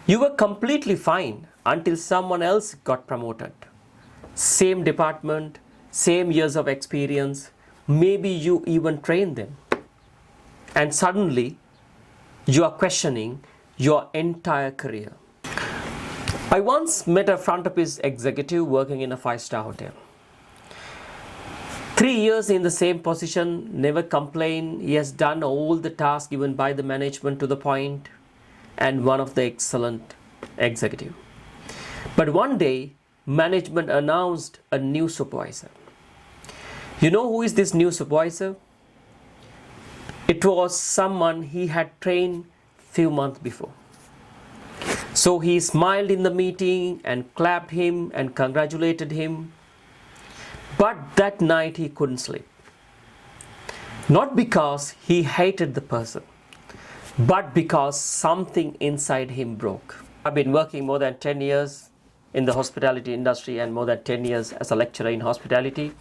You were completely fine until someone else got promoted. Same department, same years of experience, maybe you even trained them. And suddenly, you are questioning your entire career. I once met a front office executive working in a 5-star hotel. 3 years in the same position, never complained. He has done all the tasks given by the management to the point, and one of the excellent executive. But one day, management announced a new supervisor. You know who is this new supervisor? It was someone he had trained few months before. So he smiled in the meeting and clapped him and congratulated him. But that night he couldn't sleep. Not because he hated the person, but because something inside him broke. I've been working more than 10 years in the hospitality industry and more than 10 years as a lecturer in hospitality.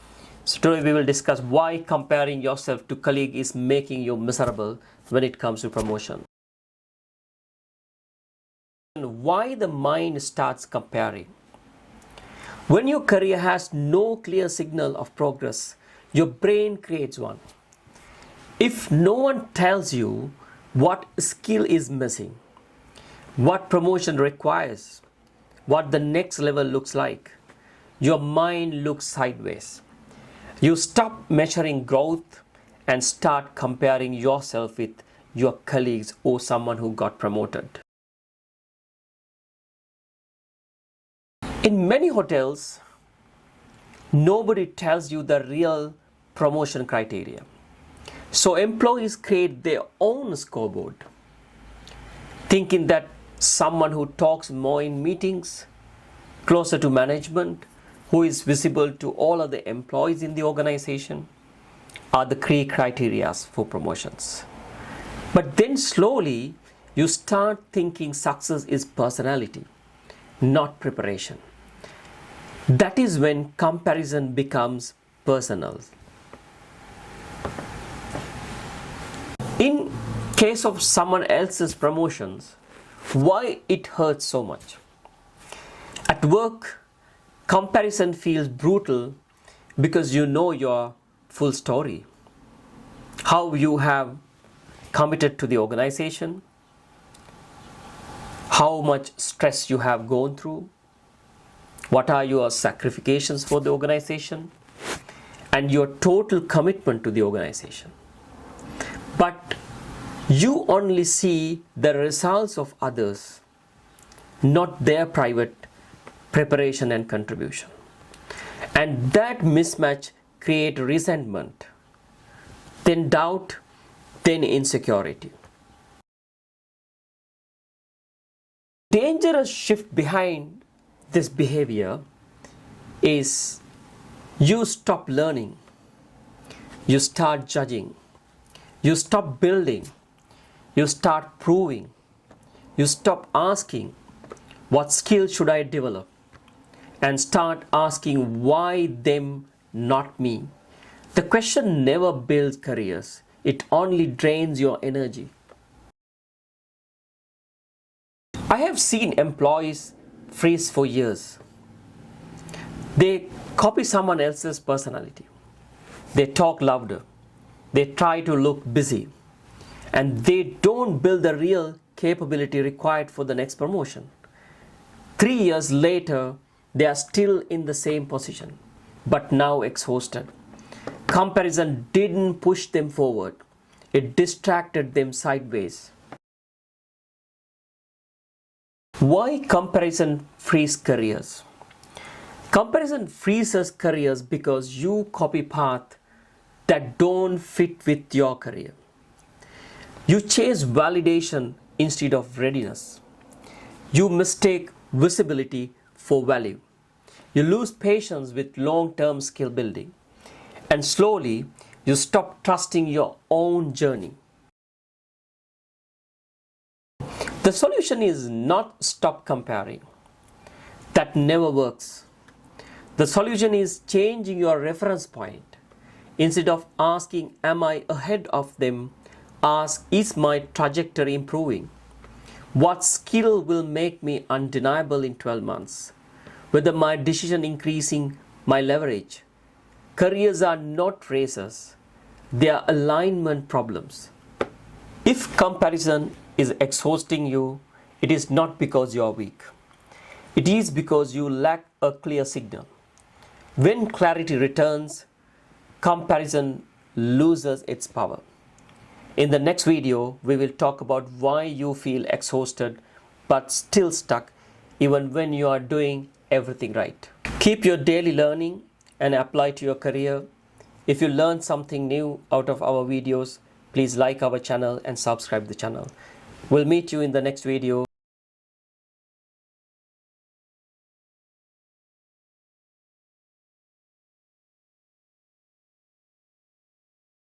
So today we will discuss why comparing yourself to colleague is making you miserable when it comes to promotion. Why the mind starts comparing. When your career has no clear signal of progress, your brain creates one. If no one tells you what skill is missing, what promotion requires, what the next level looks like, your mind looks sideways. You stop measuring growth and start comparing yourself with your colleagues or someone who got promoted. In many hotels, nobody tells you the real promotion criteria. So employees create their own scoreboard, thinking that someone who talks more in meetings, closer to management, who is visible to all other employees in the organization, are the key criteria for promotions. But then slowly, you start thinking success is personality, not preparation. That is when comparison becomes personal. In case of someone else's promotions, why it hurts so much? At work, comparison feels brutal because you know your full story. How you have committed to the organization, how much stress you have gone through, what are your sacrifices for the organization, and your total commitment to the organization. But you only see the results of others, not their private preparation and contribution. And that mismatch creates resentment, then doubt, then insecurity. Dangerous shift behind this behavior is you stop learning, you start judging, you stop building, you start proving, you stop asking what skill should I develop, and start asking why them, not me. The question never builds careers, it only drains your energy. I have seen employees freeze for years. They copy someone else's personality. They talk louder. They try to look busy. And they don't build the real capability required for the next promotion. 3 years later, they are still in the same position, but now exhausted. Comparison didn't push them forward. It distracted them sideways. Why comparison frees careers? Comparison freezes careers because you copy paths that don't fit with your career. You chase validation instead of readiness. You mistake visibility for value. You lose patience with long-term skill building. And slowly, you stop trusting your own journey. The solution is not stop comparing. That never works. The solution is changing your reference point. Instead of asking, am I ahead of them? Ask, is my trajectory improving? What skill will make me undeniable in 12 months? Whether my decision increasing my leverage? Careers are not races, they are alignment problems. If comparison is exhausting you, it is not because you are weak. It is because you lack a clear signal. When clarity returns, comparison loses its power. In the next video, we will talk about why you feel exhausted but still stuck even when you are doing everything right. Keep your daily learning and apply to your career. If you learn something new out of our videos, please like our channel and subscribe the channel. We'll meet you in the next video.